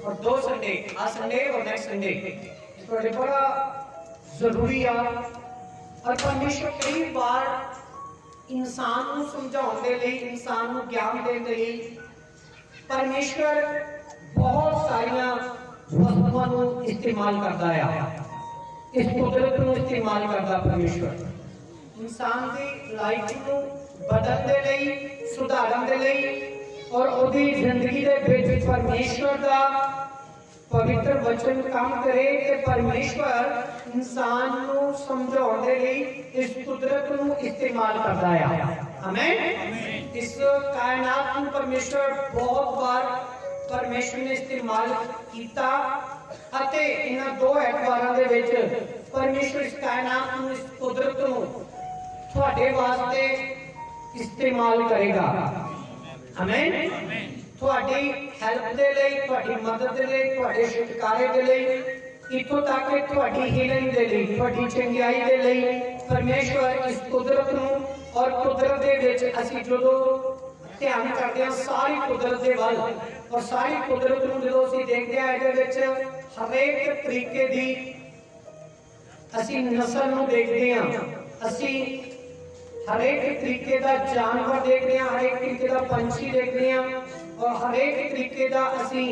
और 2 संडे आ संडे और next Sunday थोड़े बड़ा जरूरी आ। और परमेश्वर कई बार इंसान को समझाने के लिए, इंसान को ज्ञान देने के लिए परमेश्वर बहुत सारिया वस्तुओं को इस्तेमाल करता है। इस कुदरत को इस्तेमाल करता परमेश्वर इंसान की लाइफ को बदलने के लिए, सुधारने के लिए और उसकी जिंदगी के विच परमेश्वर का पवित्र वचन काम करे कि परमेश्वर इंसान को समझाने के लिए इस कुदरत को इस्तेमाल करता है। आमीन। इस कायनात को परमेश्वर बहुत बार परमेश्वर ने इस्तेमाल किया। इन 2 एतवारों के विच परमेश्वर इस कायनात को, इस कुदरत को थोड़े वास्ते इस्तेमाल करेगा। आमीन। थोड़ी हेल्प के लिए, थोड़ी मदद के लिए, थोड़े छुटकारे के लिए, इतों तक कि थोड़ी हीलिंग के लिए, थोड़ी चंगाई के लिए परमेश्वर इस कुदरत को और कुदरत के विच असीं जदों ध्यान करते हैं सारी कुदरत के वल और सारी कुदरत को जो असीं देखते हैं इहदे विच हरेक तरीके की असीं नस्ल को देखते हैं, असीं हरेक तरीके का जानवर देखते हैं, हरेक तरीके का पंछी देखते हैं और हरेक तरीके का असी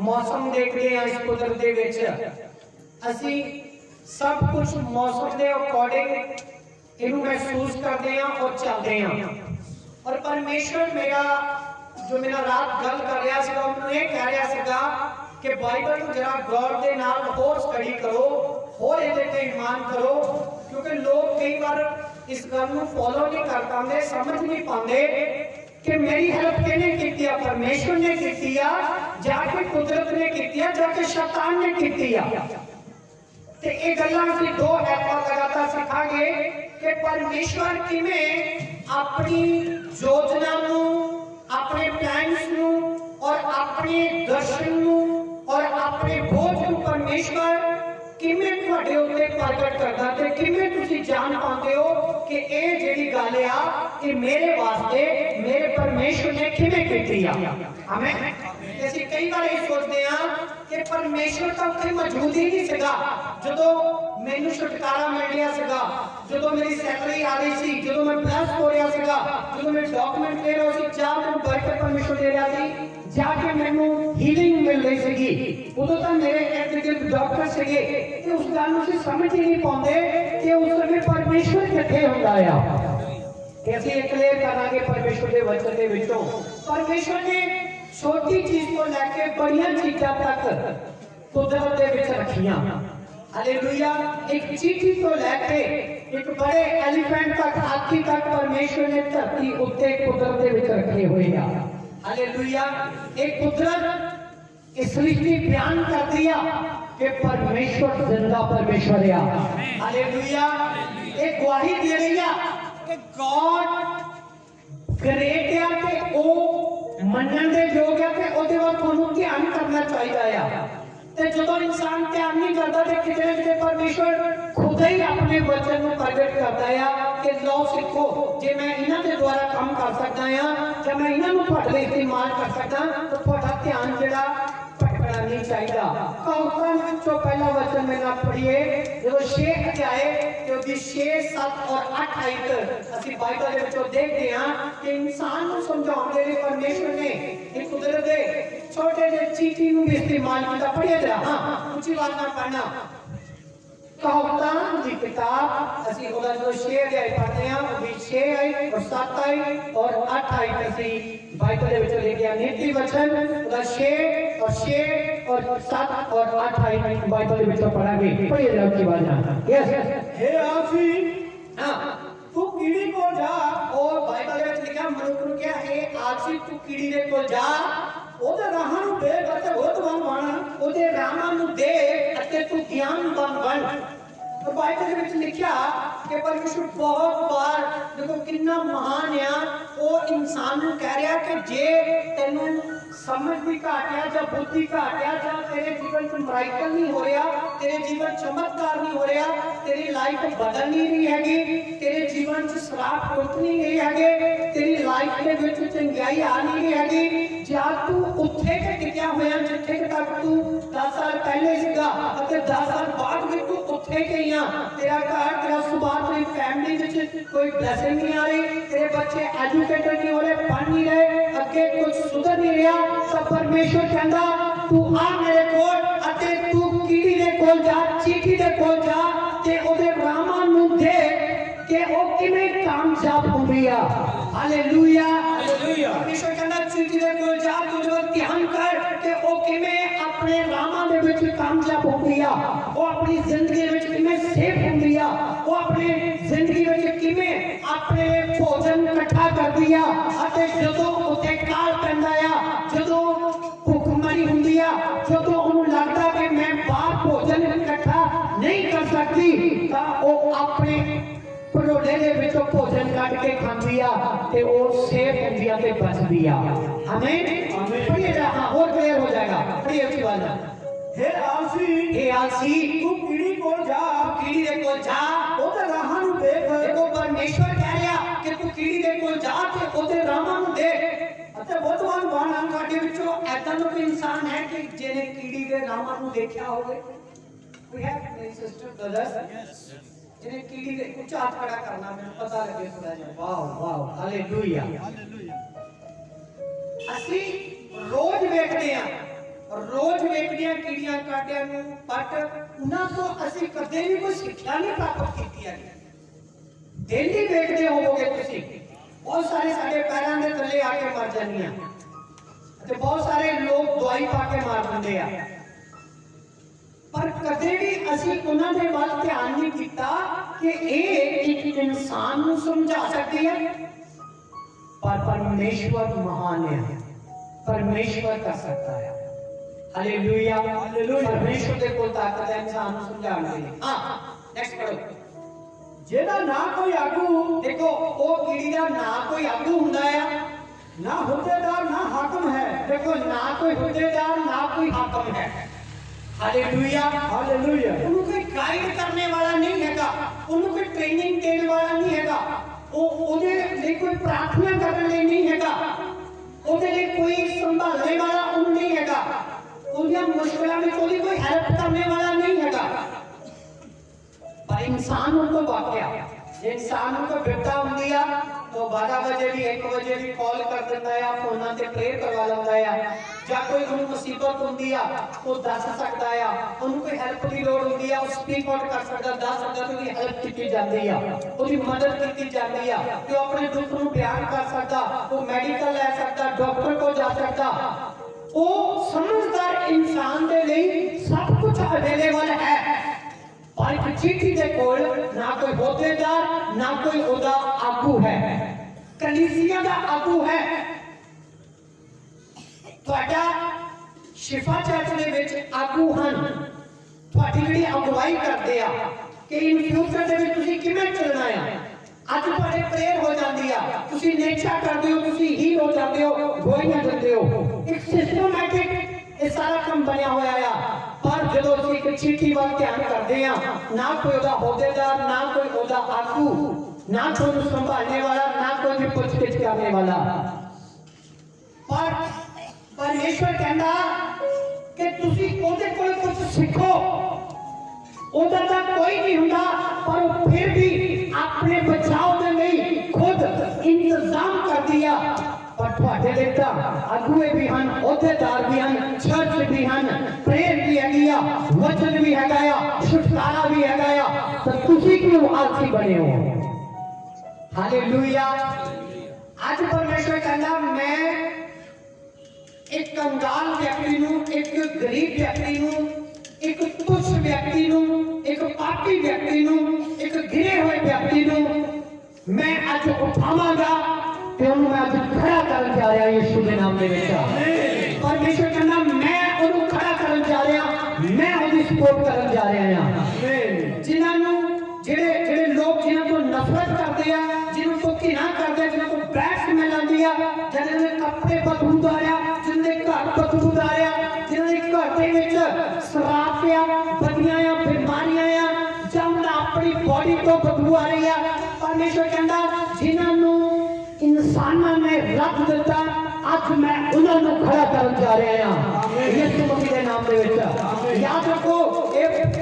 मौसम देखते हैं। इस कुदरत के विच असी सब कुछ मौसम के अकॉर्डिंग इनू महसूस करते हैं और चलते हैं। और परमेश्वर मेरा रात गल कर रहा सीगा, उन्होंने ये कह रहा सीगा कि बाइबल को जरा गौर के नाल होर स्टडी करो, होर इहदे ते ईमान करो, क्योंकि लोग कई बार इस गल को फॉलो नहीं कर पाते, समझ नहीं पाते कि मेरी हेल्प किहने कीती आ, परमेश्वर ने कीती आ जाके कुदरत ने कीती आ जाके शैतान ने कीती आ। ते ये गल्लां असीं 2 एतवार लगातार सिखांगे कि परमेश्वर किवें अपनी योजना नूं, अपने प्लान्स नूं और अपने दर्शन नूं और अपने बोझ नूं परमेश्वर किवें तुहाडे उत्ते प्रगट करदा ते किवें तुसीं जान पाते हो कि ये जिहड़ी गल आ ये मेरे वास्ते मेरे परमेश्वर ने किवें कीती आ। आमीन। असीं कई बार ये सोचते हैं कि परमेश्वर तो उत्थे मौजूद ही नहीं सीगा जदों मैनूं छुटकारा मिल गया सीगा, जदों मेरी सैलरी आ रही सी, जदों मैं प्लस हो रहा सीगा, जदों मैं डॉक्यूमेंट ले रहा सी, जा मैनूं बरकत परमेश्वर दे रहा सी, जाके मैनूं हीलिंग मिल रही सीगी, उदों तां मेरे इर्द-गिर्द डॉक्टर सीगे ते उस गल नूं असीं समझ ही नहीं पाउंदे कि उस समय परमेश्वर कित्थे हुंदा आ। कि असीं ये क्लियर करांगे परमेश्वर के वचन के विचों परमेश्वर ने छोटी चीज को लेके बड़ियां चीज़ां तक कुदरत के विच रखियां। हालेलुया। एक चीटी को लेके एक बड़े एलिफेंट तक, हाथी तक परमेश्वर ने धरती उत्ते कुदरत के विच रखे हुए हैं। हालेलुया। एक कुदरत इस सृष्टि बयान कर दिया कि परमेश्वर जिंदा परमेश्वर है। हालेलुया। एक गवाही दे रही है कि गॉड ग्रेट है कि ओ मनन दे योग है कि ओदे वल तुहानूं ध्यान करना चाहिए। ते जदों इंसान ध्यान नहीं करता तो किते ना किते परमेश्वर खुद ही अपने वचन को प्रगट करता है कि लो सीखो, जे मैं इन्हां दे द्वारा काम कर सकदा हां, जे मैं इन्हां नूं तुहाडे लई इस्तेमाल कर सकदा तो तुहाडा ध्यान जिहड़ा भटकना नहीं चाहिए। कहावतां चों पहला वचन मेरे नाल पढ़िए, जदों 6 अध्याय ते उसदी 6, 7 और 8 आयत असीं बाइबल दे विचों देखदे हां कि इंसान नूं समझाउण दे लई परमेश्वर ने एक कुदरत दे छोटे जे चीटी नूं भी इस्तेमाल कीता। पढ़िए जरा, हां ऊंची आवाज़ नाल पढ़ना। कहावतां दी किताब असीं ओहदा जो 6 अध्याय पढ़दे हां, वो भी 6 आयत और 7 आयत और 8 आयत असीं बाइबल दे विच लेके आ। नीति वचन ओहदा 6 और 7 और 8 आयत बाइबल दे विच पढ़ांगे। पढ़िए जरा ऊंची आवाज़ नाल। यस। हे आसी, हां तू कीड़ी को जा, और बाइबल दे विच लिखा मनुख नूं कहा हे आसी तू कीड़ी दे कोल जा, ओदे राहां नूं देख अते बुद्धवान बन, ओदे राहां नूं देख अते तू ज्ञानवान बन। तो बाइबल में लिखा कि परमेश्वर बहुत बार देखो कितना महान है, वो इंसान को कह रहा कि जे तेनू समझ भी घाटिया या बुद्धि घाटिया या तेरे जीवन में मिराकल नहीं हो रहा, तेरे जीवन चमत्कार नहीं हो रहा, तेरी लाइफ बदल नहीं रही हैगी, तेरे जीवन से श्राप टुट नहीं रही हैगे, तेरी लाइफ के विच चंगाई आ नहीं रही हैगी, जा तू उत्थे के टिकिया होया जिथे कि तू उत्थे गई आ, तेरा घर तेरा सुभाव तेरी फैमिली विच कोई ब्लेसिंग नहीं आ रही, तेरे बच्चे एजुकेटेड नहीं हो रहे, पढ़ नहीं रहे, अगे कुछ सुधर नहीं रहा, तो परमेश्वर कहंदा तू आ मेरे कोल अते तू कीड़ी दे कोल जा, चीटी दे कोल जा ते ओदे रामां नूं दे कि ओ किवें कामयाब होंदी आ। Hallelujah hallelujah. परमेश्वर कहंदा चीटी दे कोल जा, तू जो ध्यान कर कि ओ किवें अपने रामां दे विच कामयाब होंदी आ, ओ अपनी जिंदगी विच किवें सेफ होंदी आ, ओ अपनी जिंदगी विच किवें अपने भोजन इकट्ठा करदी आ, अते जदों उत्ते काल पैंदा आ, जदों भुखमरी हुंदी आ, जदों ओनू लगदा कि मैं बाहर भोजन इकट्ठा नहीं कर सकती, तां ओ अपने परोले दे विचों भोजन कट के खांदी आ ते ओ सेफ हुंदी आ ते बचदी आ। आमीन आमीन। पढ़िए जा, हां और क्लियर हो जाएगा। पढ़िए अच्छी बात है। हे आलसी तू कीड़ी कोल जा, कीड़ी दे कोल जा, ओदे राहां नूं देख। देखो परमेश्वर कह रहा कि तू कीड़ी दे कोल जा ते ओदे राहां नूं देख। ਅਤੇ ਬੁੱਧਵਾਨ ਬਾਣਾ ਤੁਹਾਡੇ ਵਿੱਚੋਂ ਐਦਾਂ ਦਾ ਕੋਈ ਇਨਸਾਨ ਹੈ ਕਿ ਜਿਹਨੇ ਕੀੜੀ ਦੇ ਰਾਹਾਂ ਨੂੰ ਦੇਖਿਆ ਹੋਵੇ? ਕੋਈ ਹੈ ਮੇਰੀ ਸਿਸਟਰ ਬ੍ਰਦਰਸ ਜਿਹਨੇ ਕੀੜੀ ਦੇ ਉੱਚਾ ਹੱਥ ਖੜਾ ਕਰਨਾ, ਮੈਨੂੰ ਪਤਾ ਲੱਗੇ ਥੋੜਾ ਜਿਹਾ। Wow wow hallelujah hallelujah. ਅਸੀਂ ਰੋਜ਼ ਵੇਖਦੇ ਆ, ਰੋਜ਼ ਵੇਖਦੇ ਆ ਕੀੜੀਆਂ ਕਾਟਿਆਂ ਨੂੰ, ਬਟ ਉਹਨਾਂ ਤੋਂ ਅਸੀਂ ਕਦੇ ਵੀ ਕੋਈ ਸਿੱਖਿਆ ਨਹੀਂ ਪ੍ਰਾਪਤ ਕੀਤੀ ਹੈ। ਡੇਲੀ ਵੇਖਦੇ ਹੋਵੋਗੇ ਤੁਸੀਂ, बहुत सारे साडे पैरां दे थल्ले आके मर जानियां ते बहुत सारे लोग दवाई पा के मार दिंदे आ, पर कदे भी असीं उन्हां दे वल ध्यान नहीं कीता कि ਇਹ एक इंसान ਨੂੰ समझा सकदी है, पर परमेश्वर महान है, परमेश्वर कर सकता है। Hallelujah hallelujah. परमेश्वर दे कोल ताकत है इंसान ਨੂੰ समझाउण दी। हां नेक्स्ट पढ़ो। ਜਿਹਦਾ ਨਾ ਕੋਈ ਆਗੂ, देखो ਉਹ ਕੀੜੀ ਦਾ ਨਾ ਕੋਈ ਆਗੂ ਹੁੰਦਾ ਆ, ਨਾ ਹੁੱਦੇਦਾਰ ਨਾ ਹਾਕਮ ਹੈ। देखो ना कोई हुद्देदार ना कोई हाकम है। Hallelujah hallelujah. उन्हें कोई गाइड करने वाला नहीं हैगा, उन्हें कोई ट्रेनिंग देने वाला नहीं हैगा, ओदे लिए कोई प्रार्थना करने लिए नहीं हैगा, ओदे लिए कोई संभालने वाला उन नहीं हैगा, उनकी मुश्किलों में कोई हेल्प करने वाला नहीं हैगा। पर इंसान उनको वाकया इंसान को बिपता होंदी आ तो 12 बजे भी 1 बजे भी कॉल कर दिंदा है, फोनां ते प्रेयर करवा लैंदा है, ਜਾਂ ਕੋਈ ਉਹਨੂੰ ਮੁਸੀਬਤ ਹੁੰਦੀ ਆ ਉਹ ਦੱਸ ਸਕਦਾ ਆ, ਉਹਨੂੰ ਕੋਈ ਹੈਲਪ ਦੀ ਲੋੜ ਹੁੰਦੀ ਆ ਉਹ ਸਪੀਕ ਆਊਟ ਕਰ ਸਕਦਾ, ਦੱਸ ਸਕਦਾ ਤੇ ਉਹਦੀ ਹੈਲਪ ਕੀਤੀ ਜਾਂਦੀ ਆ, ਉਹਦੀ ਮਦਦ ਕੀਤੀ ਜਾਂਦੀ ਆ, ਤੇ ਉਹ ਆਪਣੇ ਦੁੱਖ ਨੂੰ ਬਿਆਨ ਕਰ ਸਕਦਾ, ਉਹ ਮੈਡੀਕਲ ਲੈ ਸਕਦਾ, ਡਾਕਟਰ ਕੋਲ ਜਾ ਸਕਦਾ। ਉਹ ਸਮਝਦਾਰ ਇਨਸਾਨ ਦੇ ਲਈ ਸਭ ਕੁਝ ਅਵੇਲੇਬਲ ਹੈ। पर एक चिट्ठी दे कोल ना कोई होदेदार ना कोई ओदा आगू है, कलीसिया दा आगू है। ਤੁਹਾਡਾ ਸ਼ਿਫਾ ਚਰਚ ਦੇ ਵਿੱਚ ਆਗੂ ਹਨ, ਤੁਹਾਡੀ ਜਿਹੜੀ ਅਗਵਾਈ ਕਰਦੇ ਆ ਕਿ ਇਨ ਫਿਊਚਰ ਦੇ ਵਿੱਚ ਤੁਸੀਂ ਕਿਵੇਂ ਚੱਲਣਾ ਆ। ਅੱਜ ਤੁਹਾਡੇ ਪ੍ਰੇਅਰ ਹੋ ਜਾਂਦੀ ਆ, ਤੁਸੀਂ ਨੇਚਾ ਕਰਦੇ ਹੋ, ਤੁਸੀਂ ਹੀਲ ਹੋ ਜਾਂਦੇ ਹੋ, ਗੋਈਆਂ ਦਿੰਦੇ ਹੋ, ਇੱਕ ਸਿਸਟਮੈਟਿਕ ਇਹ ਸਾਰਾ ਕੰਮ ਬਣਿਆ ਹੋਇਆ ਆ। पर जो एक चिट्ठी वाल ध्यान करते हैं, ना कोई ओदा होदेदार ना कोई ओदा आगू, ना कोई संभालने वाला ना कोई पूछगिछ करने वाला, पर परमेश्वर कहता कि तुसी ओदे कोल कुछ सीखो। ओदा तां कोई नहीं हुंदा, पर फिर भी अपने बचाव दे लई खुद इंतजाम कर दिया। पर ਤੁਹਾਡੇ ਲਈ ਤਾਂ ਅਗੂਏ ਵੀ ਹਨ, ਅਹੁਦੇਦਾਰ ਵੀ ਹਨ, ਚਰਚ ਵੀ ਹਨ, ਪ੍ਰੇਅਰ ਵੀ ਹੈਗੀ ਆ, ਵਚਨ ਵੀ ਹੈਗਾ ਆ, ਛੁਟਕਾਰਾ ਵੀ ਹੈਗਾ ਆ, ਤਾਂ ਤੁਸੀਂ ਕਿਉਂ ਆਲਸੀ ਬਣੇ ਹੋ? ਹਾਲੇਲੂਇਆ। ਅੱਜ ਪਰਮੇਸ਼ਰ ਕਹਿੰਦਾ ਮੈਂ ਇੱਕ ਕੰਗਾਲ ਵਿਅਕਤੀ ਨੂੰ, ਇੱਕ ਗਰੀਬ ਵਿਅਕਤੀ ਨੂੰ, ਇੱਕ ਤੁੱਛ ਵਿਅਕਤੀ ਨੂੰ, ਇੱਕ ਪਾਪੀ ਵਿਅਕਤੀ ਨੂੰ, ਇੱਕ ਗਿਰੇ ਹੋਏ ਵਿਅਕਤੀ ਨੂੰ ਮੈਂ ਅੱਜ ਉਠਾਵਾਂਗਾ ਤੇ ਉਹਨੂੰ ਮੈਂ ਅੱਜ ਖੜਾ ਕਰਨ ਜਾ ਰਿਹਾ ਯਿਸੂ ਦੇ ਨਾਮ ਦੇ ਵਿੱਚ। ਪਰਮੇਸ਼ਰ ਕਹਿੰਦਾ ਮੈਂ ਉਹਨੂੰ ਖੜਾ ਕਰਨ ਜਾ ਰਿਹਾ, ਮੈਂ ਉਹਦੀ ਸਪੋਰਟ ਕਰਨ ਜਾ ਰਿਹਾ ਹਾਂ। ਜਿਨ੍ਹਾਂ ਨੂੰ ਜਿਹੜੇ ਲੋਕ ਜਿਨ੍ਹਾਂ ਤੋਂ ਨਫ਼ਰਤ ਕਰਦੇ ਆ, ਜਿਨ੍ਹਾਂ ਤੋਂ ਘਿਨਾ ਕਰਦੇ ਆ, ਜਿਨ੍ਹਾਂ ਤੋਂ ਬੈਠ ਸਮੈਲ ਆਉਂਦੀ ਆ, ਜਿਹਨਾਂ ਦੇ ਕੱਪੜੇ ਬਦਬੂਦਾਰ ਆ, ਜਿਹਨਾਂ ਦੇ ਘਰ ਬਦਬੂਦਾਰ ਆ, ਜਿਹਨਾਂ ਦੇ ਘਰ ਦੇ ਵਿੱਚ ਸ਼ਰਾਬ ਆ, ਬਦੀਆਂ ਆ, ਬਿਮਾਰੀਆਂ ਆ, ਜਾਂ ਆਪਣੀ ਬੋਡੀ ਤੋਂ ਬਦਬੂ ਆ ਰਹੀ ਆ, ਪਰਮੇਸ਼ਰ ਕਹਿੰਦਾ ਜਿਨ੍ਹਾਂ ਨੂੰ इंसाना ने रख दिता अज मैं उन्होंने खड़ा कर जा रहा हाँ यीशु मसीह के नाम दे विच। याद रखो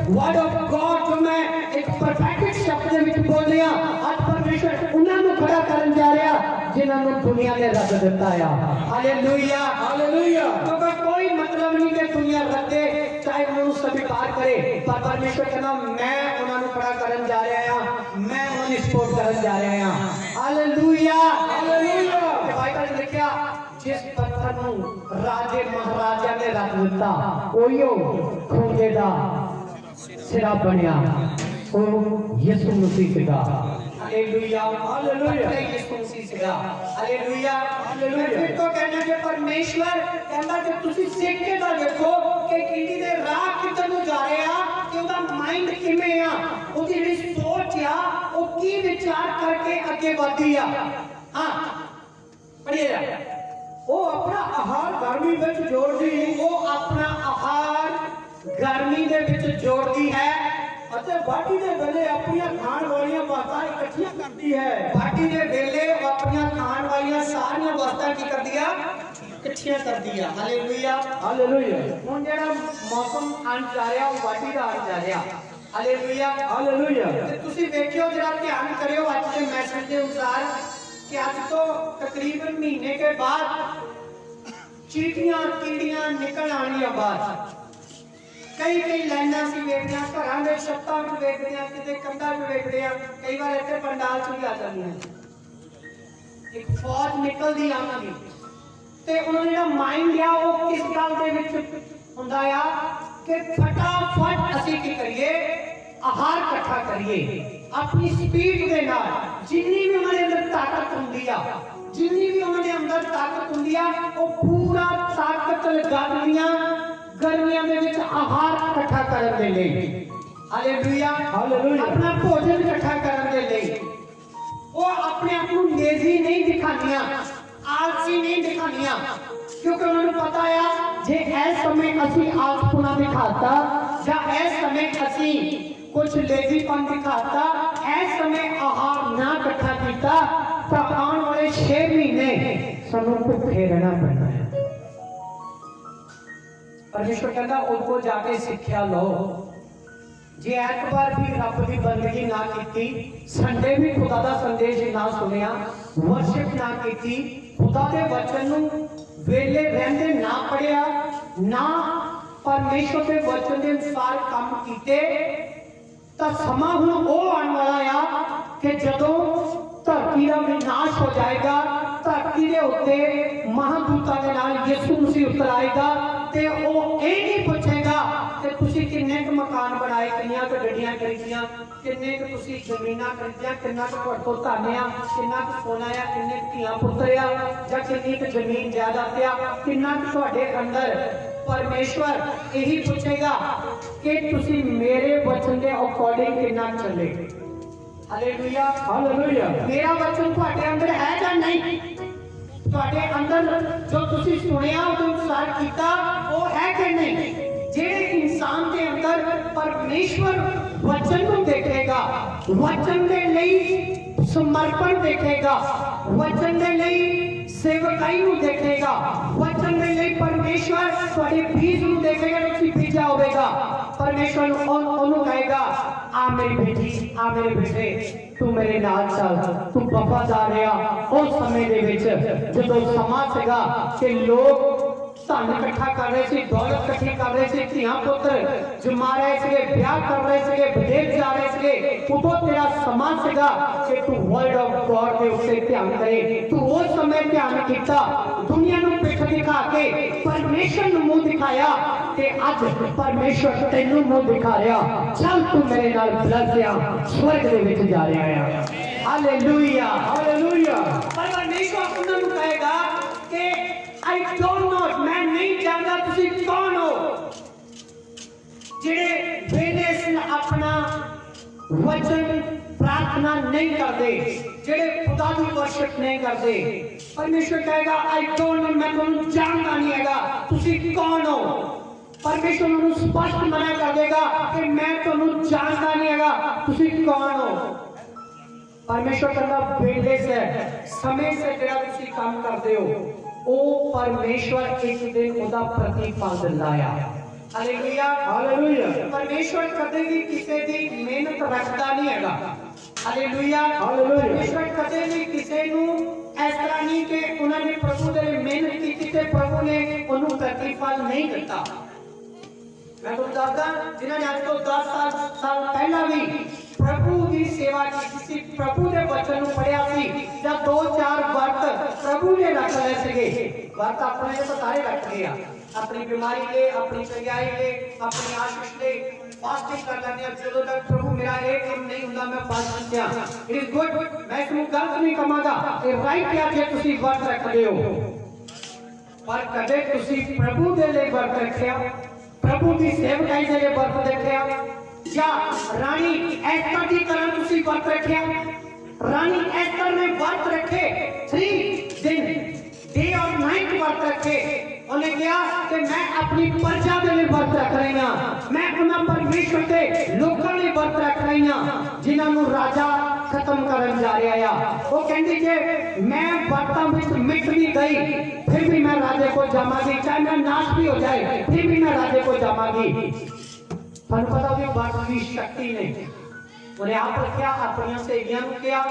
वर्ड ऑफ गॉड जो मैं एक परफेक्ट शब्द ਦੇ ਵਿੱਚ ਬੋਲ ਰਿਹਾ ਅੱਜ ਪਰਮੇਸ਼ਰ ਉਹਨਾਂ ਨੂੰ ਖੜਾ ਕਰਨ ਜਾ ਰਿਹਾ ਜਿਨ੍ਹਾਂ ਨੂੰ ਦੁਨੀਆ ਨੇ ਰੱਦ ਦਿੱਤਾ ਆ ਹਾਲੇਲੂਇਆ हालेलुया तो कोई मतलब नहीं कि दुनिया रद्दे चाहे उन्होंने स्वीकार करे पर परमेश्वर कहना मैं उन्होंने खड़ा करन जा रहा हां मैं उन्हें सपोर्ट करन जा रहा हां हालेलुया हालेलुया बाइबल ने लिखा जिस पत्थर ਨੂੰ ਰਾਜੇ ਮਹਾਰਾਜਾ ਨੇ ਰੱਖ ਦਿੱਤਾ ਉਹੀਓ ਖੋਜੇ ਦਾ ਸਿਰਾ ਬਣਿਆ ਉਹ ਯਿਸੂ ਮਸੀਹ ਸੀਗਾ हालेलुया हालेलुया यीशु मसीह सीगा हालेलुया हालेलुया फिर तो कहना कि परमेश्वर कहता कि ਤੁਸੀਂ ਸਿੱਖ ਕੇ ਤਾਂ ਦੇਖੋ ਕਿ ਕਿਹਦੀ ਦੇ ਰਾਹ ਕਿੱਧਰ ਨੂੰ ਜਾ ਰਿਹਾ ਕਿ ਉਹਦਾ ਮਾਈਂਡ ਕਿਵੇਂ ਆ ਉਹਦੀ ਜਿਹੜੀ ਸੋਚ ਆ ਉਹ ਕੀ ਵਿਚਾਰ ਕਰਕੇ ਅੱਗੇ ਵਧਦੀ ਆ ਹਾਂ ਪੜ੍ਹੀਏ ਜਾ ਉਹ ਆਪਣਾ ਆਹਾਰ ਗਰਮੀ ਵਿੱਚ ਜੋੜਦੀ ਉਹ ਆਪਣਾ ਆਹਾਰ ਗਰਮੀ ਦੇ ਵਿੱਚ ਜੋੜਦੀ ਹੈ ਅਤੇ ਬਾਟੀ ਦੇ ਵੇਲੇ ਆਪਣੀਆਂ ਖਾਣ ਵਾਲੀਆਂ ਵਸਤਾਂ ਇਕੱਠੀਆਂ ਕਰਦੀ ਹੈ ਬਾਟੀ ਦੇ ਵੇਲੇ ਉਹ ਆਪਣੀਆਂ ਖਾਣ ਵਾਲੀਆਂ ਸਾਰੀਆਂ ਵਸਤਾਂ ਕੀ ਕਰਦੀ ਆ ਇਕੱਠੀਆਂ ਕਰਦੀ ਆ ਹਾਲੇਲੂਇਆ ਹਾਲੇਲੂਇਆ ਹੁਣ ਜਿਹੜਾ ਮੌਸਮ ਆਉਣ ਜਾ ਰਿਹਾ ਉਹ ਵਾਢੀ ਦਾ ਆਉਣ ਜਾ ਰਿਹਾ ਹਾਲੇਲੂਇਆ ਹਾਲੇਲੂਇਆ ਤੇ ਤੁਸੀਂ ਵੇਖਿਓ ਜਰਾ ਧਿਆਨ ਕਰਿਓ ਅੱਜ ਦੇ ਮੈਸੇਜ ਦੇ ਅਨੁਸਾਰ ਕਿ ਅੱਜ ਤੋਂ ਤਕਰੀਬਨ ਮਹੀਨੇ ਕੇ ਬਾਅਦ ਚੀਟੀਆਂ ਕੀੜੀਆਂ ਨਿਕਲ ਆਣੀਆਂ ਬਾਹਰ ਕਈ ਲਾਈਨਾਂ ਸੀ ਵੇਖਦੇ ਆ ਘਰਾਂ ਦੇ ਛੱਤਾਂ ਨੂੰ ਵੇਖਦੇ ਆ ਕਿਤੇ ਕੰਧਾਂ ਨੂੰ ਵੇਖਦੇ ਆ ਕਈ ਵਾਰ ਇੱਥੇ ਪੰਡਾਲ 'ਚ ਵੀ ਆ ਜਾਂਦੀਆਂ ਇੱਕ ਫੌਜ ਨਿਕਲਦੀ ਆ ਉਹਨਾਂ ਦੀ ਤੇ ਉਹਨਾਂ ਦਾ ਜਿਹੜਾ ਮਾਈਂਡ ਆ ਉਹ ਕਿਸ ਗੱਲ ਦੇ ਵਿੱਚ ਹੁੰਦਾ ਆ ਕਿ ਫਟਾਫਟ ਅਸੀਂ ਕੀ ਕਰੀਏ ਆਹਾਰ ਇਕੱਠਾ ਕਰੀਏ ਆਪਣੀ ਸਪੀਡ ਦੇ ਨਾਲ ਜਿੰਨੀ ਵੀ ਉਹਨਾਂ ਦੇ ਅੰਦਰ ਤਾਕਤ ਹੁੰਦੀ ਆ ਜਿੰਨੀ ਵੀ ਉਹਨਾਂ ਦੇ ਅੰਦਰ ਤਾਕਤ ਹੁੰਦੀ ਆ ਉਹ ਪੂਰਾ ਤਾਕਤ ਲਗਾ ਦਿੰਦੀਆਂ गर्मियों में विच आहार इकट्ठा करने के लिए हालेलुया हालेलुया अपना भोजन इकट्ठा करने के लिए वो अपने आप को लेजी नहीं दिखानिया आलसी नहीं दिखानिया क्योंकि उन्होंने पता है जे इस समय असि आलसपना दिखाता या इस समय असि कुछ लेजीपन दिखाता इस समय आहार ना इकट्ठा किया तो आने वाले 6 महीने सानू भुखे रहना पैना है परमेश्वर कहता उनको जाके सिक्ख्या लो जे ऐतवार भी रब की बंदगी ना की संडे भी खुदा का संदेश ना सुनिया वर्शिप ना की खुदा के वचन नूं वेले रहंदे ना पढ़िया ना परमेश्वर के वचन के अनुसार काम कीते तां समा हुण ओह आउण वाला आ कि जदों धरती का विनाश हो जाएगा धरती के उत्ते महादूतां दे नाल यीशु मसीह उतर आएगा ते ओ ये नहीं पूछेगा कि तुसी किन्ने क मकान बनाए किन्नियां क गड्डियां खरीदियां किन्ने क तुसी जमीनां खरीदियां किन्ना क तुहाडे कोल धन आ किन्ना क सोना आ किन्ने क धीआं पुत्तर आ जां किन्नी क जमीन जायदाद आ किन्ना क तुहाडे अंदर परमेश्वर यही पूछेगा कि तुसी मेरे वचन के अकॉर्डिंग किन्ना चले हालेलुया हालेलुया मेरा वचन तुहाडे अंदर है जां नहीं ਤੁਹਾਡੇ ਅੰਦਰ ਜੋ ਤੁਸੀਂ ਸੁਣਿਆ ਉਹ ਅਨੁਸਾਰ ਕੀਤਾ ਉਹ ਹੈ ਕਿ ਨਹੀਂ ਜਿਹੜੇ ਇਨਸਾਨ ਦੇ ਅੰਦਰ ਪਰਮੇਸ਼ਵਰ ਵਚਨ ਨੂੰ ਦੇਖੇਗਾ ਵਚਨ ਦੇ ਲਈ ਸਮਰਪਣ ਦੇਖੇਗਾ ਵਚਨ ਦੇ ਲਈ ਸੇਵਕਾਈ ਨੂੰ ਦੇਖੇਗਾ ਵਚਨ ਦੇ ਲਈ ਪਰਮੇਸ਼ਵਰ ਤੁਹਾਡੇ ਬੀਜ ਨੂੰ ਦੇਖੇਗਾ ਤੁਸੀਂ ਬੀਜਾ ਹੋਵੇਗਾ ਪਰਮੇਸ਼ਵਰ ਉਹਨੂੰ ਕਹੇਗਾ ਆ ਮੇਰੀ ਬੇਟੀ ਆ ਮੇਰੇ ਬੇਟੇ तू मेरे नाल चल तू वफादार रहा उस समय दे विच जदों समा सीगा कि लोग धन इकट्ठा कर रहे थे दौलत इकट्ठी कर रहे थे धीआं पुत्र जमा रहे थे ब्याह कर रहे थे विदेश जा रहे थे उदों तेरा समा सीगा कि तू वर्ड ऑफ गॉड के उत्ते ध्यान करे तू उस समय ध्यान कीता दुनिया नूं पिठ दिखा के परमेश्वर नूं मुंह दिखाया ते अज परमेश्वर तैनूं मुंह दिखा रहा चल तू मेरे नाल बलसिया स्वर्ग दे विच जा रहा है हालेलुया हालेलुया पर परमेश्वर उन्हां नूं कहेगा कि आई डोंट नो मैं नहीं जानता तुसी कौन हो जेड़े वेले से अपना वचन प्रार्थना नहीं करते जेड़े खुदा की वर्शिप नहीं करते परमेश्वर कहेगा आई डोंट नो मैं तुहानू जानता नहीं हैगा तुसी कौन हो परमेश्वर उन्हें स्पष्ट मना कर देगा कि मैं तुहानू जानता नहीं हैगा तुसी कौन हो परमेश्वर कहता वेले से समय से जेड़ा तुसी काम करते हो ओ परमेश्वर एक दिन ओदा प्रतिफल दिंदा आ ਹਾਲੇਲੂਇਆ ਹਾਲੇਲੂਇਆ परमेश्वर कदे भी किसी की मेहनत रखता नहीं हैगा हालेलुया हालेलुया परमेश्वर कदे भी किसी ਨੂੰ ਇਸ ਤਰ੍ਹਾਂ ਨਹੀਂ ਕਿ ਉਹਨਾਂ ਨੇ ਪ੍ਰਭੂ ਦੇ ਲਈ ਮਿਹਨਤ ਕੀਤੀ ਤੇ ਪ੍ਰਭੂ ਨੇ ਉਹਨੂੰ ਪ੍ਰਤੀਫਲ ਨਹੀਂ ਦਿੱਤਾ मैं तो दादा जिन्होंने आज तो 10 साल पहला भी प्रभु की सेवा की सी प्रभु के वचन ਨੂੰ ਪੜਿਆ ਸੀ ਜਾਂ 2-4 ਵਰਤ प्रभु ने रख ਲਏ ਸੀਗੇ ਵਰਤ ਆਪਣੇ ਤੋਂ ਸਾਰੇ ਰੱਖ ਲਿਆ अपनी बीमारी ले अपनी चंगाई ले अपनी आशीष ले फास्टिंग कर लेने ਜਦੋਂ तक प्रभु मेरा एक काम नहीं ਹੁੰਦਾ मैं फास्ट किया इट इज गुड मैं ਤੁਹਾਨੂੰ ਗਲਤ ਨਹੀਂ ਕਹਾਂਗਾ ਇਹ ਰਾਈਟ ਹੈ ਕਿ ਤੁਸੀਂ ਵਰਤ ਰੱਖਦੇ ਹੋ ਪਰ ਕਦੇ ਤੁਸੀਂ ਪ੍ਰਭੂ ਦੇ ਲਈ ਵਰਤ ਰੱਖਿਆ प्रभु की सेवकाई के लिए वर्त देखा या रानी एस्तर की तरह तुसी वर्त रखिया रानी एस्तर ने वर्त रखे 3 दिन डे और नाइट वर्त रखे उन्हें कहा कि मैं अपनी प्रजा के लिए वर्त रख रही हां मैं उन्हां परमेश्वर के लोकां लिए वर्त रख रही हां जिन्हां नु राजा खत्म करन जा रहा है वो कहंदी कि मैं वर्तां विच मिट भी गई फिर भी मैं राजे को जावांगी चाहे मैं नाश भी हो जाए फिर भी मैं राजे को जावांगी थानू पता होगी वर्त की शक्ति ने उन्हें आप रखिया अपनी सहेलियां नु कहा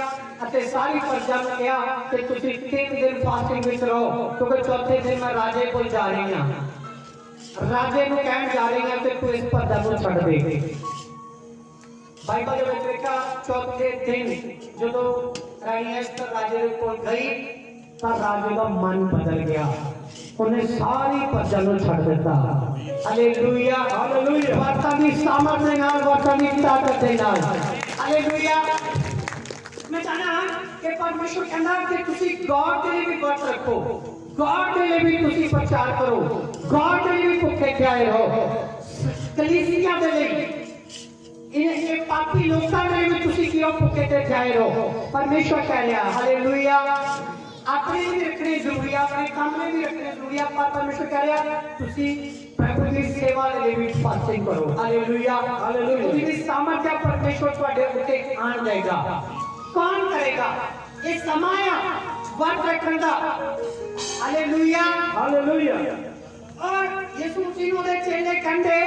अते सारी प्रजा नु कहा कि तुसी 3 दिन फास्टिंग विच रहो क्योंकि चौथे दिन मैं राजे को जा रही हां राजे नु कहन जा रही हां कि तू इस प्रजा को छड़ दे बाइबल ਦੇ ਵਿੱਚ ਲਿਖਿਆ ਚੌਥੇ ਦਿਨ ਜਦੋਂ ਰਾਣੀ ਐਸਤਰ ਰਾਜੇ ਦੇ ਕੋਲ ਗਈ ਤਾਂ ਰਾਜੇ ਦਾ ਮਨ ਬਦਲ ਗਿਆ ਉਹਨੇ ਸਾਰੀ ਪ੍ਰਜਾ ਨੂੰ ਛੱਡ ਦਿੱਤਾ ਹਾਲੇਲੂਇਆ ਹਾਲੇਲੂਇਆ ਵਰਤਾਂ ਦੀ ਸਾਮਰਥ ਦੇ ਨਾਲ ਵਰਤਾਂ ਦੀ ਤਾਕਤ ਦੇ ਨਾਲ ਹਾਲੇਲੂਇਆ ਮੈਂ ਚਾਹਨਾ ਕਿ ਪਰਮੇਸ਼ਰ ਕਹਿੰਦਾ ਕਿ ਤੁਸੀਂ ਗॉड ਦੇ ਲਈ ਵੀ ਵਰਤ ਰੱਖੋ गॉड के लिए भी तुसी प्रचार करो गॉड के लिए भी भुखे प्यारे रहो कलीसिया के लिए ये पापी लोकां के लिए भी तुसी क्यों भुखे ते प्यारे रहो परमेश्वर कह रहा हालेलुया अपने भी रखने जरूरी है अपने काम में भी रखने जरूरी है पर परमेश्वर कह रहा तुसी प्रभु की सेवा के लिए भी फास्टिंग करो हालेलुया हालेलुया तुसी सामर्थ्य परमेश्वर ਤੁਹਾਡੇ ਉੱਤੇ आन देगा कौन करेगा ये समय वर्त रखने का हालेलुया हालेलुया और यीशु मसीह ने चेले कहंदे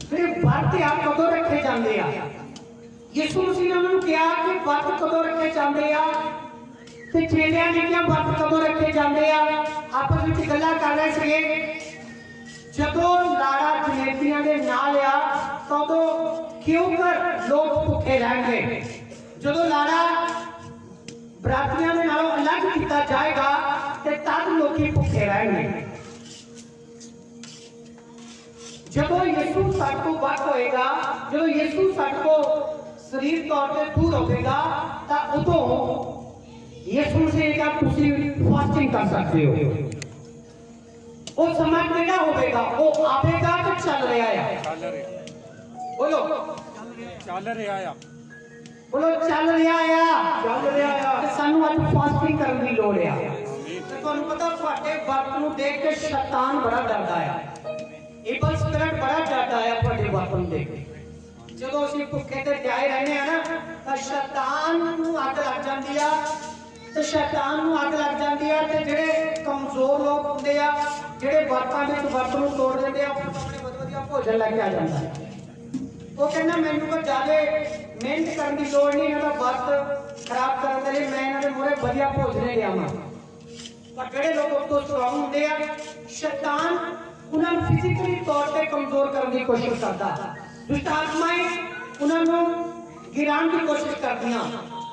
फिर वर्त आप कदों रखे जाते हैं यीशु मसीह ने उन्होंने कहा कि वर्त कदों रखे जाते हैं ते चेलियां ने कहा वर्त कदों रखे जाते हैं आपस में गल्लां कर रहे थे जदों लाड़ा जनेतियां दे नाल आ तदों क्यों कर लोग भुखे रहेंगे जदों लाड़ा बरातियां दे नालों अलग किया जाएगा ते तद लोग भुखे रहेंगे जदों यीशु साडे तो बाहर होएगा जदों यीशु साडे को शरीर तौर पे दूर होगा तो उदों यीशु से का तुसी फास्टिंग कर सकते हो वो समय केड़ा होगा वो आवेगा तो चल रहा है बोलो चल रहा है बोलो चल रहा है ते सानू आज फास्टिंग करने की लोड़ है ते तुहानू पता ਤੁਹਾਡੇ ਵਰਤ ਨੂੰ देख के शैतान बड़ा डरदा है इवल स्पिरिट बड़ा डरदा है ਤੁਹਾਡੇ ਵਰਤ ਨੂੰ देख के ਜਦੋਂ ਅਸੀਂ ਭੁੱਖੇ ਤੇ ਜਾਏ ਰਹਿੰਦੇ ਆ ਨਾ ਤਾਂ ਸ਼ੈਤਾਨ ਨੂੰ ਅੱਗ ਲੱਗ ਜਾਂਦੀ ਆ ਤੇ ਸ਼ੈਤਾਨ ਨੂੰ ਅੱਗ ਲੱਗ ਜਾਂਦੀ ਆ ਤੇ ਜਿਹੜੇ ਕਮਜ਼ੋਰ ਲੋਕ ਹੁੰਦੇ ਆ ਜਿਹੜੇ ਵਰਤਾਂ ਵਿੱਚ ਵਰਤ ਨੂੰ ਤੋੜ ਦਿੰਦੇ ਆ ਆਪਣੇ ਵਧੀਆ ਭੋਜਨ ਲੈ ਕੇ ਆ ਜਾਂਦਾ ਹੈ ਉਹ ਕਹਿੰਦਾ ਮੈਨੂੰ ਕੋਈ ਜ਼ਿਆਦਾ ਮਿਹਨਤ ਕਰਨ ਦੀ ਲੋੜ ਨਹੀਂ ਇਹਨਾਂ ਦਾ ਵਰਤ ਖਰਾਬ ਕਰਨ ਦੇ ਲਈ ਮੈਂ ਇਹਨਾਂ ਦੇ ਮੂਹਰੇ ਵਧੀਆ ਭੋਜਨ ਲਿਆਵਾਂ ਪਰ ਜਿਹੜੇ ਲੋਕ ਉਸ ਤੋਂ ਸਟਰੋਂਗ ਹੁੰਦੇ ਆ ਸ਼ੈਤਾਨ ਉਹਨਾਂ ਨੂੰ ਫਿਜ਼ੀਕਲੀ ਤੌਰ ਤੇ ਕਮਜ਼ੋਰ ਕਰਨ ਦੀ ਕੋਸ਼ਿਸ਼ ਕਰਦਾ ਦੁਸ਼ਟ ਆਤਮਾएं ਉਹਨਾਂ ਨੂੰ ਗਿਰਾਉਣ ਦੀ ਕੋਸ਼ਿਸ਼ ਕਰਦੀਆਂ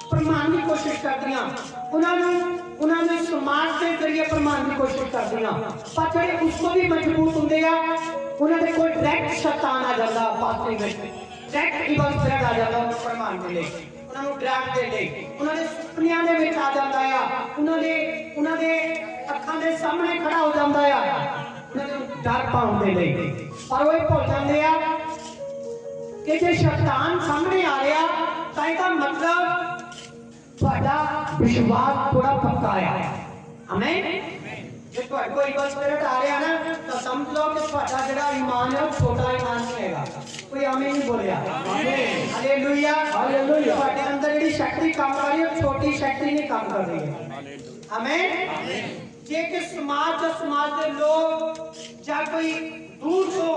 ਪ੍ਰਮਾਣ ਦੀ ਕੋਸ਼ਿਸ਼ ਕਰਦੀਆਂ ਉਹਨਾਂ ਨੂੰ ਸਮਾਜ ਦੇ ਜ਼ਰੀਏ ਪ੍ਰਮਾਣ ਦੀ ਕੋਸ਼ਿਸ਼ ਕਰਦੀਆਂ ਪਰ ਜਿਹੜੇ ਉਸ ਤੋਂ ਵੀ ਮਜ਼ਬੂਤ ਹੁੰਦੇ ਆ ਉਹਨਾਂ ਦੇ ਕੋਲ ਡਾਇਰੈਕਟ ਸ਼ੈਤਾਨ ਆ ਜਾਂਦਾ ਫਾਸਟਿੰਗ ਵਿੱਚ ਡਾਇਰੈਕਟ ਇਵਲ ਸਪਿਰਿਟ ਆ ਜਾਂਦਾ ਉਹ ਪ੍ਰਮਾਣ ਦੇ ਲਈ ਉਹਨਾਂ ਨੂੰ ਡਰਾਕ ਦੇ ਲਈ ਉਹਨਾਂ ਦੇ ਸੁਪਨਿਆਂ ਦੇ ਵਿੱਚ ਆ ਜਾਂਦਾ ਆ ਉਹਨਾਂ ਦੇ ਅੱਖਾਂ ਦੇ ਸਾਹਮਣੇ ਖੜਾ ਹੋ ਜਾਂਦਾ ਆ ਉਹਨਾਂ ਨੂੰ ਡਰ ਪਾਉਣ ਦੇ ਲਈ ਪਰ ਉਹ ਭੁੱਲ ਜਾਂਦੇ ਆ ਕਿ ਜੇ ਸ਼ੈਤਾਨ ਸਾਹਮਣੇ ਆ ਰਿਹਾ ਤਾਂ ਇਹਦਾ ਮਤਲਬ ਤੁਹਾਡਾ ਵਿਸ਼ਵਾਸ ਥੋੜਾ ਪੱਕਾ ਹੈ ਆਮੇਨ ਜੇ ਤੁਹਾਡੇ ਕੋਈ ਇਵਲ ਸਪਿਰਿਟ ਆ ਰਿਹਾ ਨਾ ਤਾਂ ਸਮਝ ਲਓ ਕਿ ਤੁਹਾਡਾ ਜਿਹੜਾ ਈਮਾਨ ਹੈ ਛੋਟਾ ਈਮਾਨ ਨਹੀਂ ਹੈਗਾ ਕੋਈ ਆਮੀਨ ਨਹੀਂ ਬੋਲਿਆ ਆਮੀਨ ਹਾਲੇਲੂਇਆ ਹਾਲੇਲੂਇਆ ਤੁਹਾਡੇ ਅੰਦਰ ਜਿਹੜੀ ਸ਼ਕਤੀ ਕੰਮ ਕਰ ਰਹੀ ਹੈ ਛੋਟੀ ਸ਼ਕਤੀ ਨਹੀਂ ਕੰਮ ਕਰ ਰਹੀ ਹੈ ਆਮੇਨ जे कि समाज के लोग या कोई दूर तो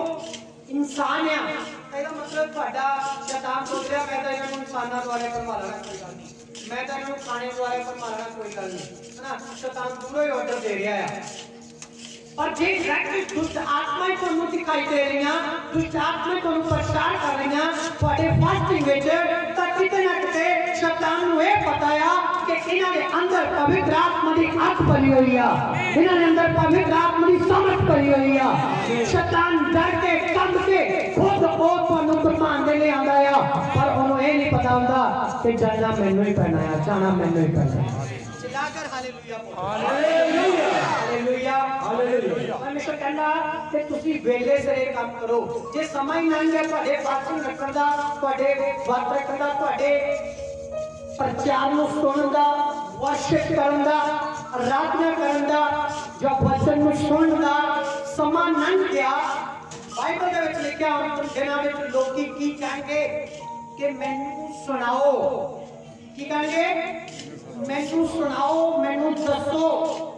इंसान है, ਇਹਦਾ ਮਤਲਬ ਤੁਹਾਡਾ ਸ਼ੈਤਾਨ ਸੋਚ ਰਿਹਾ ਮੈਂ ਤਾਂ ਇਹਨਾਂ ਨੂੰ ਇਨਸਾਨਾਂ ਦੁਆਰੇ ਭਰਮਾ ਲੈਣਾ ਕੋਈ ਗੱਲ ਨਹੀਂ, ਮੈਂ ਤਾਂ ਇਹਨਾਂ ਨੂੰ ਖਾਣੇ ਦੁਆਰੇ ਭਰਮਾ ਲੈਣਾ ਕੋਈ ਗੱਲ ਨਹੀਂ, ਹੈ ਨਾ। ਸ਼ੈਤਾਨ ਦੂਰੋਂ ਹੀ ਆਰਡਰ ਦੇ ਰਿਹਾ ਹੈ। पर जे डायरेक्ट दुष्ट आत्माएं ਤੁਹਾਨੂੰ ਦਿਖਾਈ ਦੇ ਰਹੀਆਂ, ਦੁਸ਼ਟ ਆਤਮਾएं ਤੁਹਾਨੂੰ ਪਰੇਸ਼ਾਨ ਕਰ ਰਹੀਆਂ ਤੁਹਾਡੇ ਫਾਸਟਿੰਗ ਵਿੱਚ, ਤਾਂ ਕਿਤੇ ਨਾ ਕਿਤੇ ਸ਼ੈਤਾਨ ਨੂੰ ਇਹ ਪਤਾ ਆ ਕਿ ਇਹਨਾਂ ਦੇ ਅੰਦਰ ਪਵਿੱਤਰ ਆਤਮਾ ਦੀ ਅੱਖ ਭਰੀ ਹੋਈ ਆ, ਇਹਨਾਂ ਦੇ ਅੰਦਰ ਪਵਿੱਤਰ ਆਤਮਾ ਦੀ ਸਮਝ ਭਰੀ ਹੋਈ ਆ। ਸ਼ੈਤਾਨ ਡਰ ਕੇ ਕੰਬ ਕੇ ਖੁਦ ਉਹ ਤੁਹਾਨੂੰ ਭਰਮਾਉਣ ਦੇ ਲਈ ਆਉਂਦਾ ਆ, ਪਰ ਉਹਨੂੰ ਇਹ ਨਹੀਂ ਪਤਾ ਹੁੰਦਾ ਕਿ ਜਾਣਾ ਮੈਨੂੰ ਹੀ ਪੈਣਾ ਆ, ਜਾਣਾ ਮੈਨੂੰ ਹੀ ਪੈਣਾ ਆ। चिल्लाकर हालेलुया बोलो। Hallelujah hallelujah hallelujah. परमेश्वर कहना कि ਤੁਸੀਂ ਵੇਲੇ ਸਿਰੇ ਕੰਮ ਕਰੋ। ਜੇ ਸਮਾਂ ਹੀ ਨਹੀਂ ਹੈ ਤੁਹਾਡੇ ਫਾਸਟਿੰਗ ਰੱਖਣ ਦਾ, ਤੁਹਾਡੇ ਵਰਤ ਰੱਖਣ ਦਾ, ਤੁਹਾਡੇ ਪ੍ਰਚਾਰ ਨੂੰ ਸੁਣਨ ਦਾ, ਵਰਸ਼ਿਪ ਕਰਨ ਦਾ, ਆਰਾਧਨਾ ਕਰਨ ਦਾ, ਜੋ ਵਚਨ ਨੂੰ ਸੁਣਨ ਦਾ ਸਮਾਂ ਨਹੀਂ ਗਿਆ। ਬਾਈਬਲ ਦੇ ਵਿੱਚ ਲਿਖਿਆ ਉਹਨਾਂ ਦਿਨਾਂ ਵਿੱਚ ਲੋਕੀ ਕੀ ਕਹਿਣਗੇ ਕਿ ਮੈਨੂੰ ਸੁਣਾਓ, ਕੀ ਕਹਿਣਗੇ? ਮੈਨੂੰ ਸੁਣਾਓ, ਮੈਨੂੰ ਦੱਸੋ,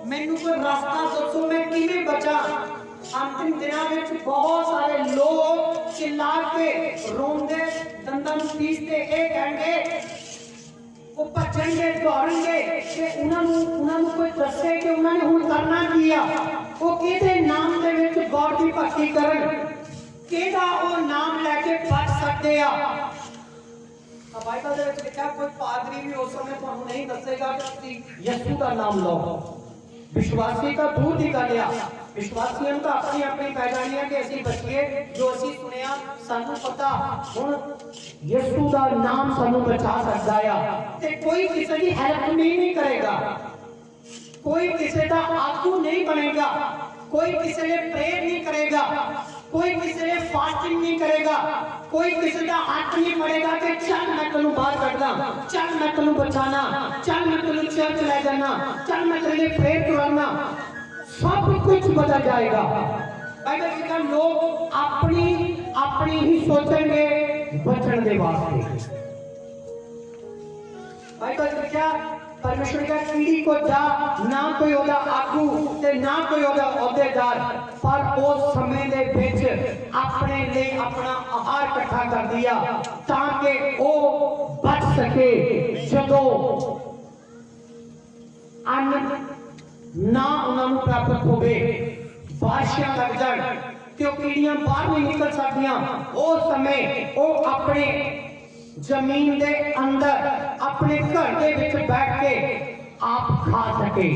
ਮੈਨੂੰ ਕੋਈ ਰਸਤਾ ਦੱਸੋ, ਮੈਂ ਕਿਵੇਂ ਬਚਾਂ। ਅੰਤਿਮ ਦਿਨਾਂ ਵਿੱਚ ਬਹੁਤ ਸਾਰੇ ਲੋਕ ਚਿल्ला ਕੇ ਰੋਂਦੇ, ਦੰਦਾਂ ਨੂੰ ਪੀਸਦੇ ਇਹ ਕਹਿਣਗੇ, ਉਹ ਭੱਜਣਗੇ, ਦੌੜਨਗੇ ਕਿ ਉਹਨਾਂ ਨੂੰ ਕੋਈ ਦੱਸੇ ਕਿ ਉਹਨਾਂ ਨੇ ਹੁਣ ਕਰਨਾ ਕੀ ਆ। ਉਹ ਕਿਹਦੇ ਨਾਮ ਦੇ ਵਿੱਚ ਗੌਰ ਦੀ ਭਗਤੀ ਕਰਨ, ਕਿਹਦਾ ਉਹ ਨਾਮ ਲੈ ਕੇ ਬਚ ਸਕਦੇ ਆ। ਬਾਈਬਲ ਦੇ ਵਿੱਚ ਲਿਖਿਆ ਕੋਈ ਪਾਦਰੀ ਵੀ ਉਸ ਸਮੇਂ ਤੁਹਾਨੂੰ ਨਹੀਂ ਦੱਸੇਗਾ ਕਿ ਤੁਸੀਂ ਯਿਸੂ ਦਾ ਨਾਮ ਲਓ। ਵਿਸ਼ਵਾਸੀ ਤਾਂ ਦੂਰ ਦੀ ਗੱਲ ਆ, ਵਿਸ਼ਵਾਸੀਆਂ ਨੂੰ ਤਾਂ ਆਪਣੀ ਆਪਣੀ ਪਹਿਚਾਣੀ ਹੈ ਕਿ ਅਸੀਂ ਬਚੀਏ, ਜੋ ਅਸੀਂ ਸੁਣਿਆ ਸਾਨੂੰ ਪਤਾ। ਹੁਣ ਯਿਸੂ ਦਾ ਨਾਮ ਸਾਨੂੰ ਬਚਾ ਸਕਦਾ ਆ, ਤੇ ਕੋਈ ਕਿਸੇ ਦੀ ਹੈਲਪ ਨਹੀਂ ਕਰੇਗਾ, ਕੋਈ ਕਿਸੇ ਦਾ ਆਗੂ ਨਹੀਂ ਬਣੇਗਾ, ਕੋਈ ਕਿਸੇ ਲਈ ਪ੍ਰੇਰ ਨਹੀਂ ਕਰੇਗਾ, कोई किसी ने फास्टिंग नहीं करेगा, कोई किसी का हाथ नहीं पड़ेगा कि चल मैं तेनू बाहर कटदा, चल मैं तेनू बचाना, चल मैं तेनू चर्च ले जाना, चल मैं तेरे लिए प्रेयर करवाना। सब कुछ बदल जाएगा। बाइबल के लोग अपनी ही सोचेंगे बचन के वास्ते। बाइबल में क्या परमेश्वर का कीड़ी को जा ना कोई ओदा आगू ते ना कोई ओदा अहुदेदार, पर उस समय दे विच अपने लिए अपना आहार इकट्ठा कर दिया ताकि वो बच सके। जदों अन्न ना उन्होंने प्राप्त होवे, बारिशां लग जाण ते ओ कीड़ियां बाहर नहीं निकल सकदियां, उस समय वो अपने जमीन दे अंदर अपने घर के विच बैठ के आप खा सके,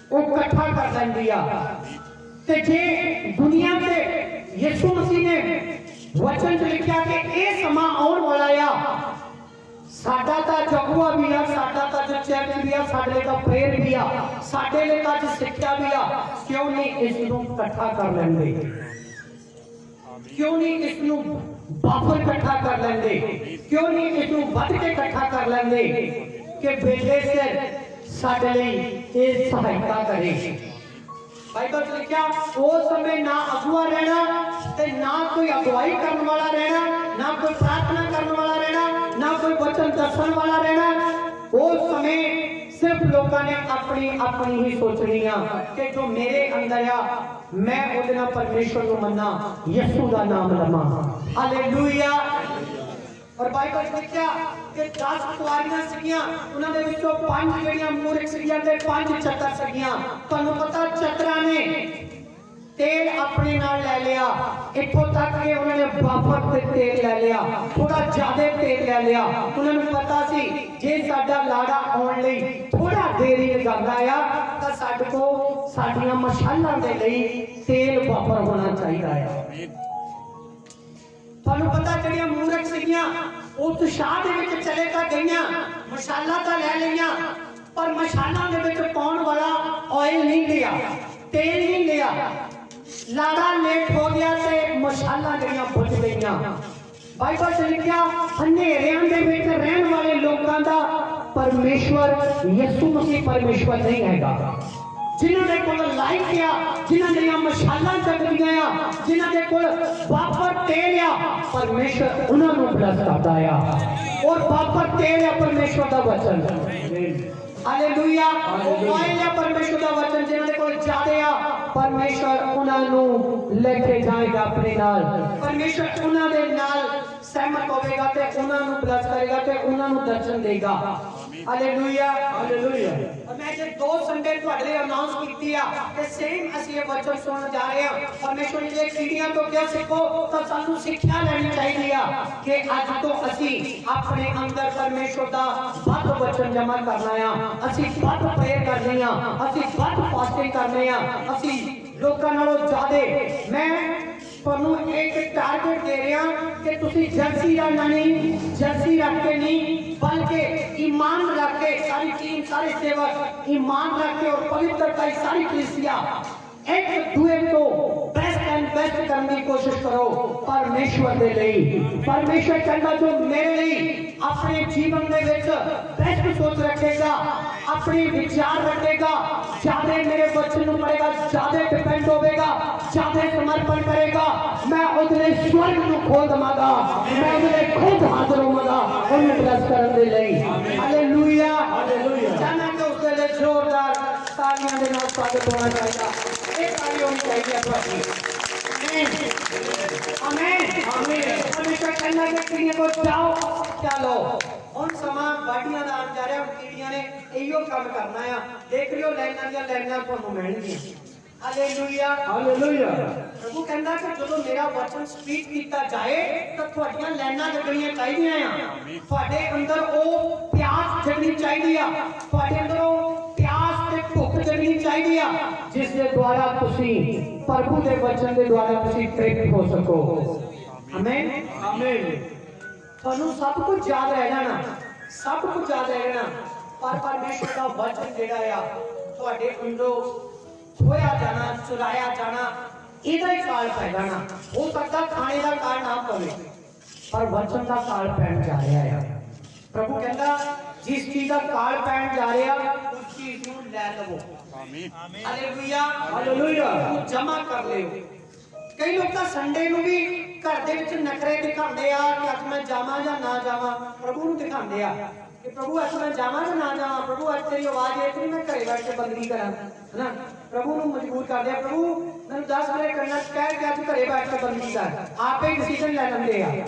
वो इकट्ठा कर लेंदी आ। ते जे दुनिया ते यीशु मसीह ने वचन च लिखा कि ये समा आउण वाला आ, साडा ता जगुआ भी आ, साडा ता चर्च भी आ, साडे लिए ता प्रेयर भी आ, साडे लिए ता शिक्षा भी आ। क्यों नहीं इस नूं इकट्ठा कर लेंदे, क्यों नहीं इस नूं बाफर इकट्ठा कर लेंदे, क्यों नहीं इसू वध के इकट्ठा कर लेंदे कि बेले से साडे लई ये सहायता करे। बाइबल च लिखा उस समय ना अगुआ रहना ते ना कोई अगुवाई करने वाला रहना, ना कोई प्रार्थना करने वाला रहना, ना कोई वचन दर्शन वाला रहना। उस समय सिर्फ लोगों ने अपनी अपनी ही सोचनी कि जो मेरे अंदर आ मैं उहदे नाल परमेश्वर को मन्ना, यीशु दा नाम लवां। हालेलुया। और बाइबल च लिखा कि 10 कुआरियां सीगियां, उन्हां दे विचों 5 ਜਿਹੜੀਆਂ ਮੂਰਖ ਸੀਗੀਆਂ ਤੇ 5 ਚਤਰ ਸੀਗੀਆਂ। ਤੁਹਾਨੂੰ ਪਤਾ ਚਤਰਾਂ ਨੇ तेल अपने नाल ले लिया, इत्थों तक कि उन्होंने बाफर ते तेल ले लिया, थोड़ा ज्यादा तेल ले लिया। उन्होंने पता सी जे साडा लाड़ा आउण लई थोड़ा देरी लगांदा आ तां साडे को साडीआं मशालां दे लई तेल बाफर होना चाहिदा है। ਤੁਹਾਨੂੰ पता ਜਿਹੜੀਆਂ ਮੂਰਖ ਸੀਗੀਆਂ ਉਹ ਉਤਸ਼ਾਹ ਦੇ ਵਿੱਚ ਚਲੇ ਤਾਂ ਗਈਆਂ, ਮਸ਼ਾਲਾ ਤਾਂ ਲੈ ਲਈਆਂ, ਪਰ ਮਸ਼ਾਲਾਂ ਦੇ ਵਿੱਚ ਪਾਉਣ ਵਾਲਾ ਆਇਲ ਨਹੀਂ ਲਿਆ, तेल नहीं लिया। लाड़ा लेट हो गया ते मशाला जड़ियां बुझ गईयां। बाइबल च लिखिया हनेरियां दे विच रहन वाले लोकां दा परमेश्वर यीशु मसीह परमेश्वर नहीं हैगा। जिन्हां दे कोल लाइट आ, जिन्हां दी मशाला जगदियां आ, जिन्हां दे कोल बापर तेल आ, परमेश्वर उन्हां नूं ब्लेस करदा आ। और बापर तेल आ परमेश्वर दा वचन। ਹਾਲੇਲੂਇਆ ਉਹ ਪਾਇਆ ਪਰਮੇਸ਼ਰ ਦਾ ਵਚਨ ਜਿਨ੍ਹਾਂ ਦੇ ਕੋਲ ਜ਼ਿਆਦੇ ਆ ਪਰਮੇਸ਼ਰ ਉਹਨਾਂ ਨੂੰ ਲੈ ਕੇ ਜਾਏਗਾ ਆਪਣੇ ਨਾਲ ਪਰਮੇਸ਼ਰ ਉਹਨਾਂ ਦੇ ਨਾਲ ਸਹਿਮਤ ਹੋਵੇਗਾ ਤੇ ਉਹਨਾਂ ਨੂੰ ਬਲੈਸ ਕਰੇਗਾ ਤੇ ਉਹਨਾਂ ਨੂੰ ਦਰਸ਼ਨ ਦੇਗਾ ਹਾਲੇਲੂਇਆ ਹਾਲੇਲੂਇਆ ਮੈਂ ਜੇ 2 ਸੰਡੇ ਤੁਹਾਡੇ ਲਈ ਅਨਾਉਂਸ ਕੀਤੀ ਆ ਕਿ ਸੇਮ ਅਸੀਂ ਇਹ ਵਚਨ ਸੁਣਨ ਜਾ ਰਹੇ ਹਾਂ ਪਰਮੇਸ਼ਰ ਨੇ ਕੀੜੀਆਂ ਤੋਂ ਕਿਹਾ ਸਿੱਖੋ ਤਾਂ ਸਾਨੂੰ ਸਿੱਖਿਆ ਲੈਣੀ ਚਾਹੀਦੀ ਆ ਕਿ ਅੱਜ ਤੋਂ ਅਸੀਂ ਆਪਣੇ ਅੰਦਰ ਪਰਮੇਸ਼ਰ ਦਾ ਵੱਧ ਵਚਨ ਜਮ੍ਹਾਂ ਕਰਨਾ ਆ ਅਸੀਂ ਵੱਧ ਪ੍ਰੇਅਰ ਕਰਨੀ ਆ ਅਸੀਂ ਵੱਧ ਫਾਸਟਿੰਗ ਕਰਨੀ ਆ ਅਸੀਂ ਲੋਕਾਂ ਨਾਲੋਂ ਜ਼ਿਆਦੇ ਮੈਂ ਤੁਹਾਨੂੰ ਇੱਕ ਟਾਰਗੇਟ ਦੇ ਰਿਹਾ ਕਿ ਤੁਸੀਂ ਜਰਸੀ ਰੱਖਣਾ ਨਹੀਂ ਜਰਸੀ ਰੱਖ ਕੇ ਨਹੀਂ बल्कि ईमान रख के सारी टीम सारे सेवक ईमान रख के और पवित्रता की सारी कलीसिया एक दूसरे को बेस्ट एंड बेस्ट करने की कोशिश करो परमेश्वर दे लिए परमेश्वर कहना जो मेरे लिए अपने जीवन में बेस्ट सोच रखेगा अपने विचार रखेगा ज्यादा मेरे वचन को पढ़ेगा ज्यादा डिपेंड होगा ज्यादा समर्पण करेगा मैं उधरे स्वर्ग को खोल दवांगा मैं उधरे खुद हाजिर होवांगा उन्हें ब्लेस करने दे लिए हालेलुया हालेलुया जाना के उसके लिए जोरदार तालियां दे नाल स्वागत होना चाहिए एक ताली होनी चाहिए आपकी आमीन आमीन परमेश्वर कहना है कि को जाओ चलो ਹੁਣ ਸਮਾਂ ਬਾਡੀਆਂ ਦਾ ਆਣ ਜਾ ਰਿਹਾ ਕੀੜੀਆਂ ਨੇ ਇਹੋ ਕੰਮ ਕਰਨਾ ਆ ਦੇਖ ਲਿਓ ਲਾਈਨਾਂ ਦੀਆਂ ਲਾਈਨਾਂ ਤੁਹਾਨੂੰ ਮਿਲਣਗੀਆਂ ਹਾਲੇਲੂਇਆ ਹਾਲੇਲੂਇਆ ਪ੍ਰਭੂ ਕਹਿੰਦਾ ਕਿ ਜਦੋਂ ਮੇਰਾ ਵਚਨ ਸਪੀਕ ਕੀਤਾ ਜਾਏ ਤਾਂ ਤੁਹਾਡੀਆਂ ਲਾਈਨਾਂ ਲੱਗਣੀਆਂ ਚਾਹੀਦੀਆਂ ਆ ਤੁਹਾਡੇ ਅੰਦਰ ਉਹ ਪਿਆਸ ਜਗਣੀ ਚਾਹੀਦੀ ਆ ਤੁਹਾਡੇ ਅੰਦਰ ਉਹ ਪਿਆਸ ਤੇ ਭੁੱਖ ਜਗਣੀ ਚਾਹੀਦੀ ਆ ਜਿਸ ਦੇ ਦੁਆਰਾ ਤੁਸੀਂ ਪ੍ਰਭੂ ਦੇ ਵਚਨ ਦੇ ਦੁਆਰਾ ਤੁਸੀਂ ਪ੍ਰੇਰਿਤ ਹੋ ਸਕੋ ਆਮੀਨ ਆਮੀਨ ਤੁਹਾਨੂੰ ਸਭ ਕੁਝ ਯਾਦ ਰਹਿ ਜਾਣਾ ਸਭ ਕੁਝ ਯਾਦ ਰਹਿ ਜਾਣਾ ਪਰ ਪਰਮੇਸ਼ਰ ਦਾ ਵਚਨ ਜਿਹੜਾ ਆ ਤੁਹਾਡੇ ਅੰਦਰੋਂ ਖੋਇਆ ਜਾਣਾ ਚੁਰਾਇਆ ਜਾਣਾ ਇਹਦਾ ਹੀ ਕਾਲ ਪੈ ਜਾਣਾ ਹੋ ਸਕਦਾ ਖਾਣੇ ਦਾ ਕਾਲ ਨਾ ਪਵੇ ਪਰ ਵਚਨ ਦਾ ਕਾਲ ਪੈਣ ਜਾ ਰਿਹਾ ਆ ਪ੍ਰਭੂ ਕਹਿੰਦਾ ਜਿਸ ਚੀਜ਼ ਦਾ ਕਾਲ ਪੈਣ ਜਾ ਰਿਹਾ ਉਸ ਚੀਜ਼ ਨੂੰ ਲੈ ਲਵੋ ਆਮੀਨ ਹਾਲੇਲੂਇਆ ਹਾਲੇਲੂਇਆ ਜਮਾ ਕਰ ਲਿਓ ਕਈ ਲੋਕ ਤਾਂ ਸੰਡੇ ਨੂੰ ਵੀ घर के नखरे दिखाते कि अज मैं जावा या ना जावा प्रभु ਨੂੰ दिखाते कि प्रभु अज मैं जावा या ना जावा प्रभु अज तेरी आवाज है इतनी मैं घरे बैठ के बंदगी करा है ना प्रभु ਨੂੰ मजबूर करते प्रभु मैं 10 मिनट करना कह के अज घरे बैठ के बंदगी कर आप ही डिसीजन ले लेंगे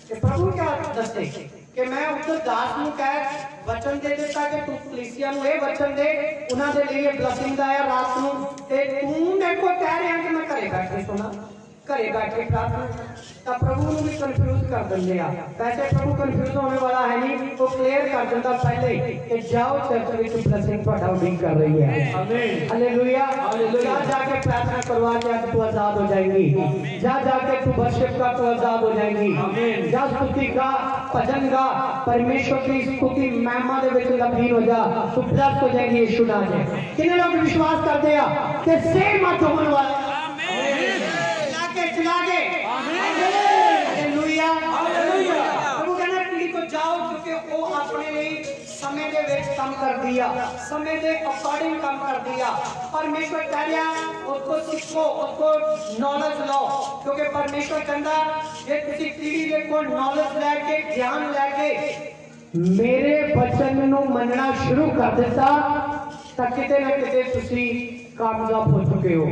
कि प्रभु क्या दसते कि मैं उधर दास ਨੂੰ कह वचन दे देता कि तू कलीसिया ਨੂੰ ਇਹ वचन दे ਉਹਨਾਂ ਦੇ ਲਈ ਬਲੇਸਿੰਗ ਆਇਆ ਰਾਤ ਨੂੰ ਤੇ ਤੂੰ ਦੇਖੋ ਕਹਿ ਰਿਹਾ ਕਿ ਮੈਂ ਘਰੇ ਬੈਠ ਕੇ ਸੁਣਾ घरे बैठे प्रार्थना तो प्रभु भी कंफ्यूज कर देंगे वैसे प्रभु कंफ्यूज होने वाला है नहीं वो क्लियर कर देता पहले कि जाओ चर्च में ब्लेसिंग ਤੁਹਾਡਾ उम्मीद कर रही है आमीन हालेलुया हालेलुया जाके प्रार्थना करवा के आज तू आजाद हो जाएंगी जा जाके तू वर्शिप का तू आजाद हो जाएंगी आमीन जा स्तुति का भजन का परमेश्वर की स्तुति महिमा दे विच लीन हो जा तू ब्लेस हो जाएगी यीशु नाम में कितने लोग विश्वास करते हैं कि सेम मत होने वाला चला गए हालेलुया हालेलुया प्रभु कहना पीढ़ी को जाओ क्योंकि वो अपने लिए समय दे विच काम कर दिया समय दे अकॉर्डिंग काम कर दिया परमेश्वर कह रहा उसको सीखो उसको नॉलेज लो क्योंकि परमेश्वर कहता जे किसी पीढ़ी दे कोल नॉलेज लेके ज्ञान लेके मेरे वचन ਨੂੰ ਮੰਨਣਾ ਸ਼ੁਰੂ ਕਰ ਦਿੱਤਾ ਤਾਂ ਕਿਤੇ ਨਾ ਕਿਤੇ ਤੁਸੀਂ ਕਾਮਯਾਬ ਹੋ ਚੁੱਕੇ ਹੋ